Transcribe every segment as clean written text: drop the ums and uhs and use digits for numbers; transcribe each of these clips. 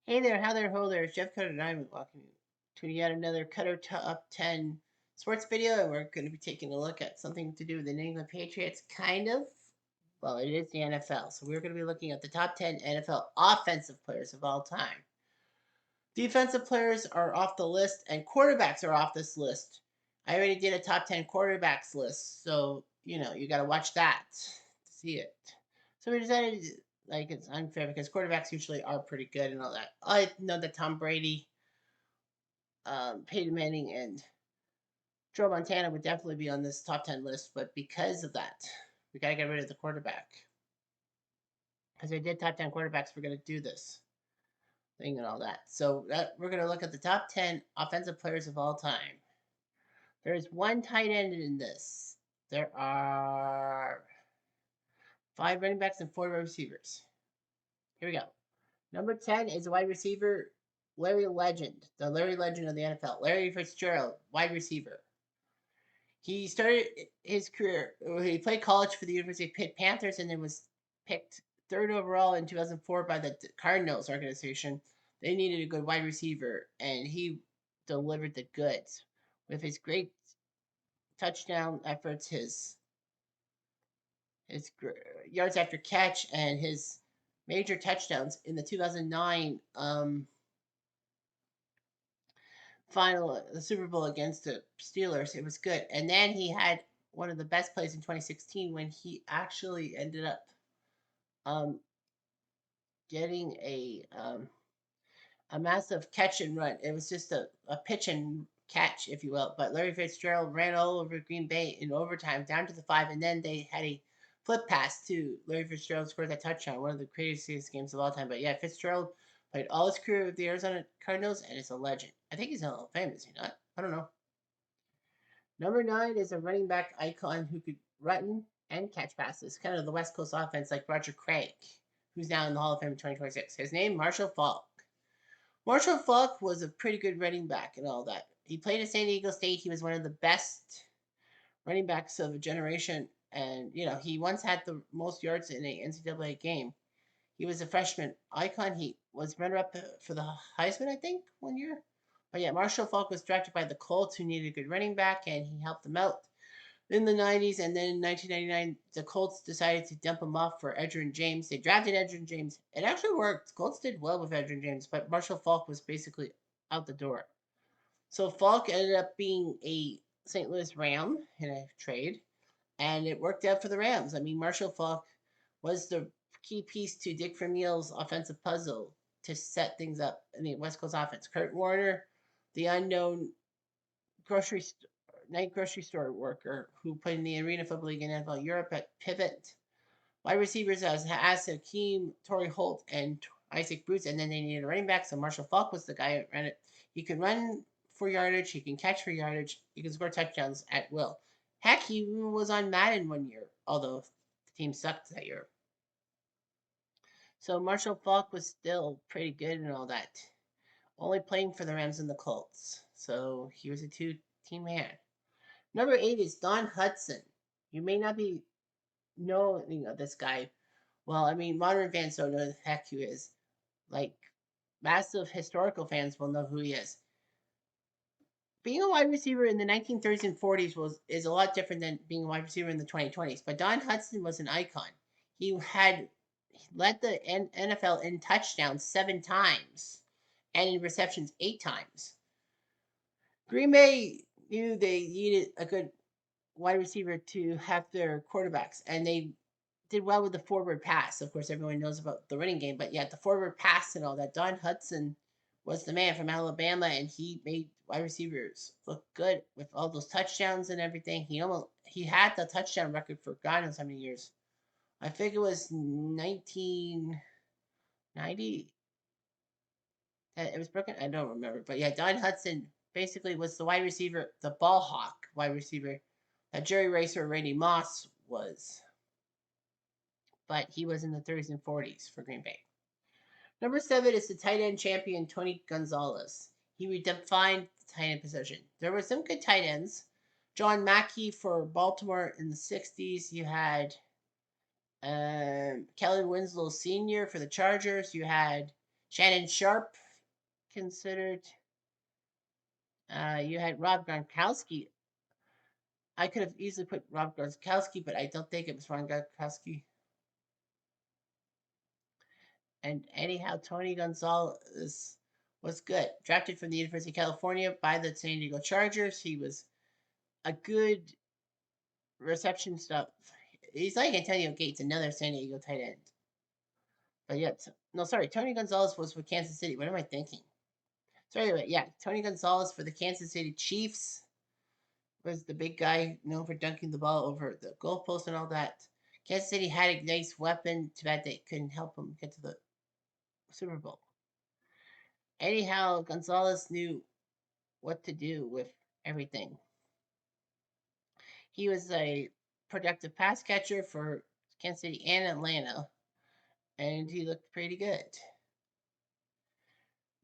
Hey there, how there, ho there. It's Jeff Cutter and I'm walking to yet another Cutter Top 10 sports video, and we're going to be taking a look at something to do with the New England Patriots, kind of. Well, it is the NFL, so we're going to be looking at the top 10 NFL offensive players of all time. Defensive players are off the list, and quarterbacks are off this list. I already did a top 10 quarterbacks list, so you got to watch that to see it. So we decided like it's unfair because quarterbacks usually are pretty good and all that. I know that Tom Brady, Peyton Manning, and Joe Montana would definitely be on this top 10 list, but because of that, we got to get rid of the quarterback. Because I did top 10 quarterbacks, we're going to do this thing and all that. So we're going to look at the top 10 offensive players of all time. There is one tight end in this. There are 5 running backs and 4 receivers. Here we go. Number 10 is wide receiver Larry Legend, the Larry Legend of the NFL. Larry Fitzgerald, wide receiver. He started his career, he played college for the University of Pitt Panthers and then was picked 3rd overall in 2004 by the Cardinals organization. They needed a good wide receiver, and he delivered the goods with his great touchdown efforts, his yards after catch, and his major touchdowns in the 2009 final, the Super Bowl against the Steelers. It was good. And then he had one of the best plays in 2016 when he actually ended up um, getting a massive catch and run. It was just a pitch and catch, if you will. But Larry Fitzgerald ran all over Green Bay in overtime down to the 5, and then they had a flip pass to Larry Fitzgerald scored that touchdown, one of the craziest games of all time. But yeah, Fitzgerald played all his career with the Arizona Cardinals and is a legend. I think he's in the Hall of Fame, is he not? I don't know. Number 9 is a running back icon who could run and catch passes, kind of the West Coast offense like Roger Craig, who's now in the Hall of Fame in 2026. His name, Marshall Faulk. Marshall Faulk was a pretty good running back and all that. He played at San Diego State. He was one of the best running backs of a generation. And, he once had the most yards in a NCAA game. He was a freshman icon. He was runner-up for the Heisman, I think, one year. But yeah, Marshall Faulk was drafted by the Colts, who needed a good running back, and he helped them out in the 90s. And then in 1999, the Colts decided to dump him off for Edgerrin James. They drafted Edgerrin James. It actually worked. Colts did well with Edgerrin James, but Marshall Faulk was basically out the door. So Faulk ended up being a St. Louis Ram in a trade, and it worked out for the Rams. I mean, Marshall Faulk was the key piece to Dick Vermeil's offensive puzzle to set things up in the West Coast offense. Kurt Warner, the unknown night grocery store worker who played in the Arena Football League in NFL Europe at Pivot. Wide receivers as Hakeem, Torrey Holt, and Isaac Bruce, and then they needed a running back, so Marshall Faulk was the guy who ran it. He can run for yardage, he can catch for yardage, he can score touchdowns at will. Heck, he was on Madden one year, although the team sucked that year. So Marshall Faulk was still pretty good and all that. Only playing for the Rams and the Colts. So he was a 2-team man. Number 8 is Don Hudson. You may not be knowing of this guy. Well, I mean, modern fans don't know who the heck he is. Like, massive historical fans will know who he is. Being a wide receiver in the 1930s and 40s is a lot different than being a wide receiver in the 2020s. But Don Hudson was an icon. He led the NFL in touchdowns 7 times and in receptions 8 times. Green Bay knew they needed a good wide receiver to have their quarterbacks, and they did well with the forward pass. Of course, everyone knows about the running game, but yeah, the forward pass and all that. Don Hudson was the man from Alabama, and he made wide receivers look good with all those touchdowns and everything. He had the touchdown record for God knows how many years. I think it was 1990. It was broken. I don't remember, but yeah, Don Hudson basically was the wide receiver, the ball hawk wide receiver that Jerry Rice or Randy Moss was. But he was in the 30s and 40s for Green Bay. Number 7 is the tight end champion, Tony Gonzalez. He redefined the tight end position. There were some good tight ends. John Mackey for Baltimore in the 60s. You had Kelly Winslow Sr. for the Chargers. You had Shannon Sharp considered. You had Rob Gronkowski. I could have easily put Rob Gronkowski, but I don't think it was Ron Gronkowski. And anyhow, Tony Gonzalez was good. Drafted from the University of California by the San Diego Chargers. He was a good reception stuff. He's like Antonio Gates, another San Diego tight end. But yeah, no, sorry. Tony Gonzalez was for Kansas City. What am I thinking? So anyway, yeah, Tony Gonzalez for the Kansas City Chiefs was the big guy known for dunking the ball over the goalpost and all that. Kansas City had a nice weapon. Too bad they couldn't help him get to the Super Bowl. Anyhow, Gonzalez knew what to do with everything. He was a productive pass catcher for Kansas City and Atlanta, and he looked pretty good.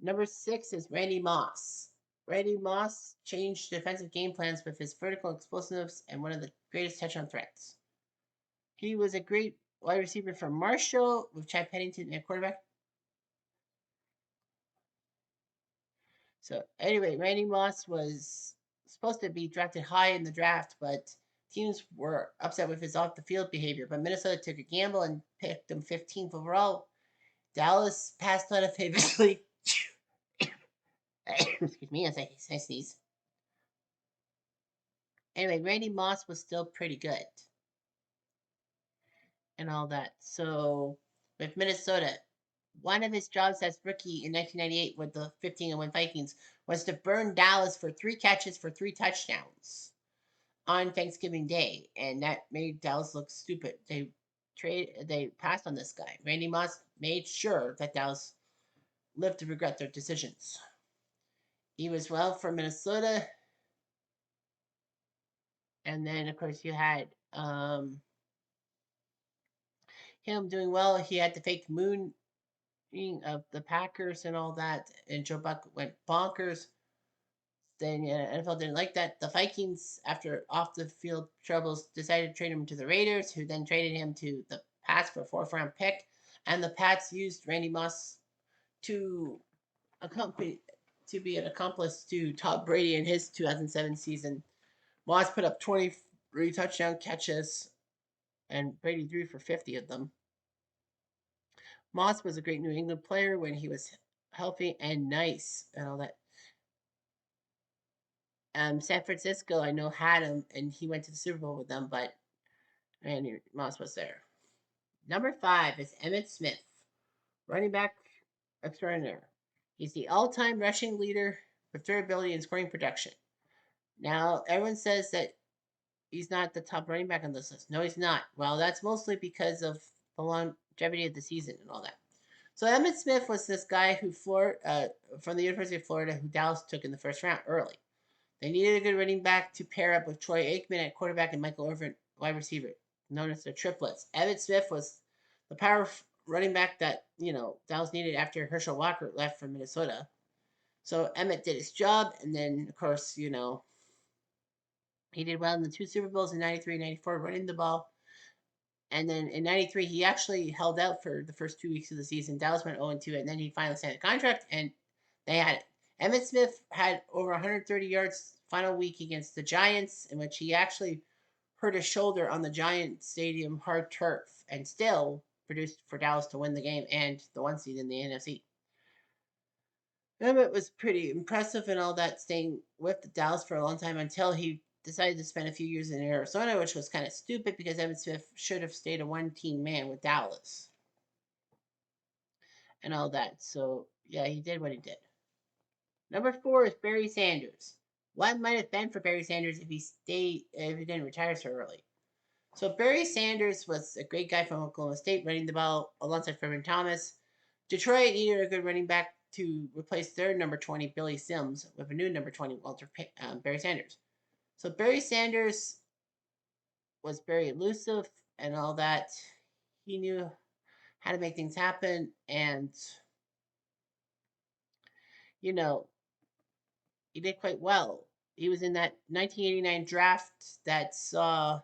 Number 6 is Randy Moss. Randy Moss changed defensive game plans with his vertical explosiveness and one of the greatest touchdown threats. He was a great wide receiver for Marshall with Chad Pennington at quarterback. So anyway, Randy Moss was supposed to be drafted high in the draft, but teams were upset with his off the field behavior. But Minnesota took a gamble and picked him 15th overall. Dallas passed on it favorably. Excuse me as I sneeze. Anyway, Randy Moss was still pretty good and all that. So with Minnesota, one of his jobs as rookie in 1998 with the 15-1 Vikings was to burn Dallas for 3 catches for 3 touchdowns on Thanksgiving Day, and that made Dallas look stupid. They passed on this guy. Randy Moss made sure that Dallas lived to regret their decisions. He was well for Minnesota, and then of course you had him doing well. He had the fake moon of the Packers and all that, and Joe Buck went bonkers. Then NFL didn't like that. The Vikings, after off the field troubles, decided to trade him to the Raiders, who then traded him to the Pats for a 4th-round pick. And the Pats used Randy Moss to accompany to be an accomplice to Tom Brady in his 2007 season. Moss put up 23 touchdown catches, and Brady threw for 50 of them. Moss was a great New England player when he was healthy and nice and all that. San Francisco, I know, had him, and he went to the Super Bowl with them, but Randy Moss was there. Number 5 is Emmitt Smith, running back extraordinaire. He's the all-time rushing leader with durability and scoring production. Now, everyone says that he's not the top running back on this list. No, he's not. Well, that's mostly because of the longevity of the season and all that. So Emmitt Smith was this guy who from the University of Florida who Dallas took in the 1st round early. They needed a good running back to pair up with Troy Aikman at quarterback and Michael Irvin wide receiver, known as the triplets. Emmitt Smith was the power running back that Dallas needed after Herschel Walker left for Minnesota. So Emmitt did his job, and then of course he did well in the 2 Super Bowls in '93 and '94 running the ball. And then in '93 he actually held out for the first 2 weeks of the season. Dallas went 0-2, and then he finally signed a contract, and they had it. Emmitt Smith had over 130 yards final week against the Giants, in which he actually hurt his shoulder on the Giant Stadium hard turf, and still produced for Dallas to win the game and the 1 seed in the NFC. Emmitt was pretty impressive and all that, staying with the Dallas for a long time until he decided to spend a few years in Arizona, which was kind of stupid because Emmitt Smith should have stayed a 1-team man with Dallas and all that. So yeah, he did what he did. Number 4 is Barry Sanders. What might have been for Barry Sanders if he didn't retire so early? So Barry Sanders was a great guy from Oklahoma State, running the ball alongside Furman Thomas. Detroit needed a good running back to replace their number 20, Billy Sims, with a new number 20, Barry Sanders. So Barry Sanders was very elusive and all that. He knew how to make things happen, and he did quite well. He was in that 1989 draft that saw,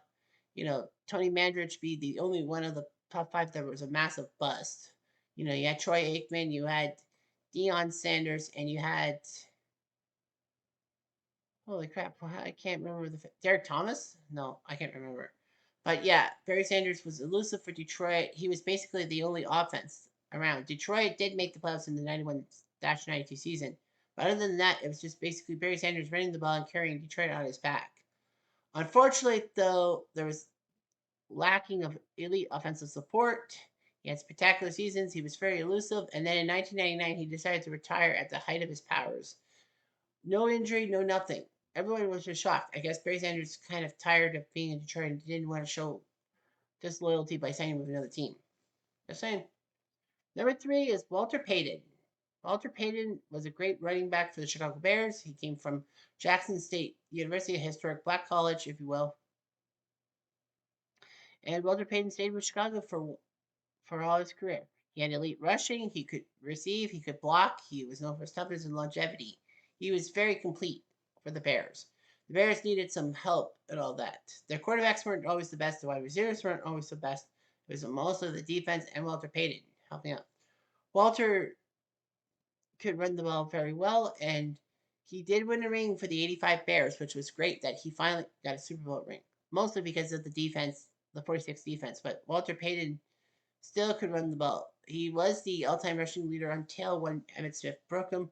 Tony Mandrich be the only one of the top 5 that was a massive bust. You had Troy Aikman, you had Deion Sanders, and you had, holy crap, I can't remember Derek Thomas. No, I can't remember. But yeah, Barry Sanders was elusive for Detroit. He was basically the only offense around. Detroit did make the playoffs in the 91-92 season, but other than that, it was just basically Barry Sanders running the ball and carrying Detroit on his back. Unfortunately, though, there was lacking of elite offensive support. He had spectacular seasons. He was very elusive. And then in 1999, he decided to retire at the height of his powers. No injury, no nothing. Everyone was just shocked. I guess Barry Sanders kind of tired of being in Detroit and didn't want to show disloyalty by signing with another team. Just saying. Number 3 is Walter Payton. Walter Payton was a great running back for the Chicago Bears. He came from Jackson State University, a historic black college, if you will. And Walter Payton stayed with Chicago for all his career. He had elite rushing, he could receive, he could block, he was known for his toughness and longevity. He was very complete for the Bears. The Bears needed some help and all that. Their quarterbacks weren't always the best, the wide receivers weren't always the best. It was mostly the defense and Walter Payton helping out. Walter could run the ball very well, and he did win a ring for the 85 Bears, which was great that he finally got a Super Bowl ring, mostly because of the defense, the 46 defense. But Walter Payton still could run the ball. He was the all-time rushing leader until when Emmitt Smith broke him.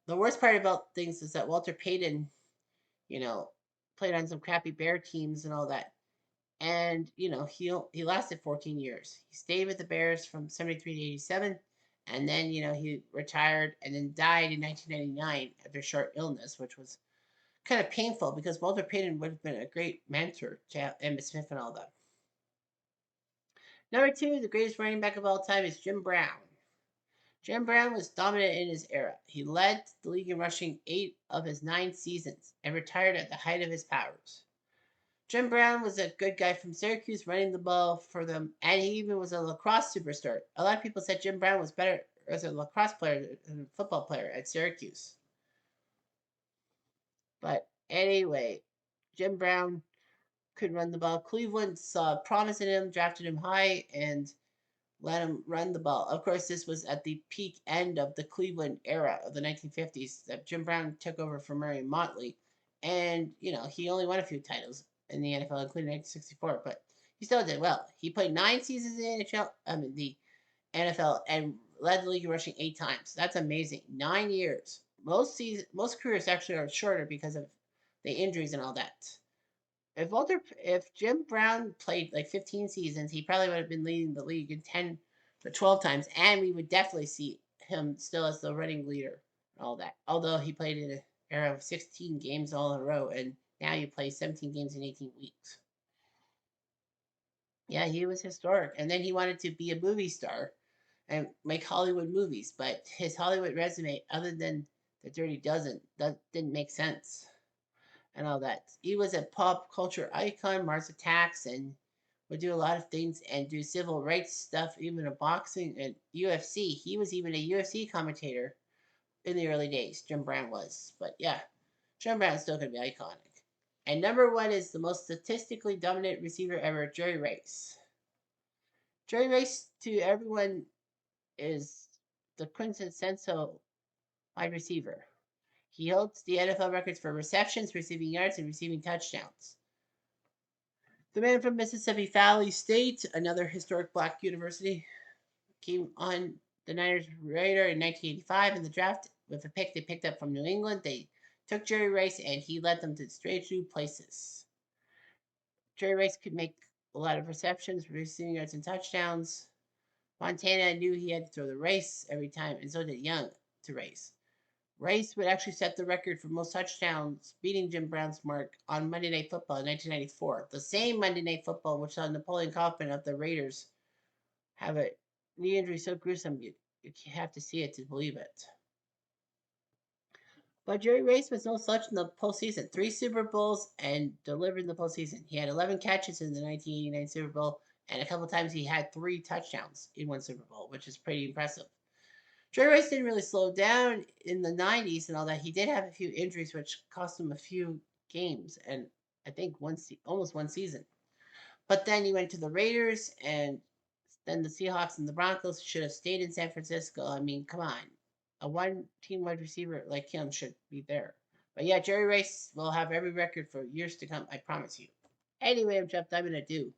The worst part about things is that Walter Payton, you know, played on some crappy Bear teams and all that. And, he lasted 14 years. He stayed with the Bears from 73 to 87. And then, he retired and then died in 1999 after a short illness, which was kind of painful because Walter Payton would have been a great mentor to Emmitt Smith and all that. Number 2, the greatest running back of all time is Jim Brown. Jim Brown was dominant in his era. He led the league in rushing 8 of his 9 seasons and retired at the height of his powers. Jim Brown was a good guy from Syracuse running the ball for them, and he even was a lacrosse superstar. A lot of people said Jim Brown was better as a lacrosse player than a football player at Syracuse. But anyway, Jim Brown could run the ball. Cleveland saw promise in him, drafted him high, and let him run the ball. Of course, this was at the peak end of the Cleveland era of the 1950s that Jim Brown took over from Murray Motley. And, he only won a few titles in the NFL, including 1964, but he still did well. He played 9 seasons in the NFL, and led the league in rushing 8 times. That's amazing. 9 years. Most careers actually are shorter because of the injuries and all that. If Jim Brown played like 15 seasons, he probably would have been leading the league in 10 to 12 times, and we would definitely see him still as the running leader and all that. Although he played in an era of 16 games all in a row, and now you play 17 games in 18 weeks. Yeah, he was historic, and then he wanted to be a movie star and make Hollywood movies, but his Hollywood resume, other than The Dirty Dozen, that didn't make sense and all that. He was a pop culture icon, Mars Attacks, and would do a lot of things and do civil rights stuff, even in boxing and UFC. He was even a UFC commentator in the early days. Jim Brown was, but yeah, Jim Brown's still gonna be iconic. And number 1 is the most statistically dominant receiver ever, Jerry Rice. Jerry Rice, to everyone, is the quintessential wide receiver. He holds the NFL records for receptions, receiving yards, and receiving touchdowns. The man from Mississippi Valley State, another historic black university, came on the Niners radar in 1985 in the draft with a pick they picked up from New England. They took Jerry Rice, and he led them to strange new places. Jerry Rice could make a lot of receptions, receiving yards, and touchdowns. Montana knew he had to throw the race every time, and so did Young to race. Rice would actually set the record for most touchdowns, beating Jim Brown's mark on Monday Night Football in 1994. The same Monday Night Football which saw Napoleon Kaufman of the Raiders have a knee injury so gruesome you have to see it to believe it. But Jerry Rice was no slouch in the postseason. 3 Super Bowls and delivered in the postseason. He had 11 catches in the 1989 Super Bowl, and a couple times he had 3 touchdowns in one Super Bowl, which is pretty impressive. Jerry Rice didn't really slow down in the 90s and all that. He did have a few injuries, which cost him a few games, and I think almost one season. But then he went to the Raiders, and then the Seahawks and the Broncos. Should have stayed in San Francisco. I mean, come on. A one team wide receiver like him should be there. But yeah, Jerry Rice will have every record for years to come. I promise you. Anyway, I'm Jeff. I'm gonna do.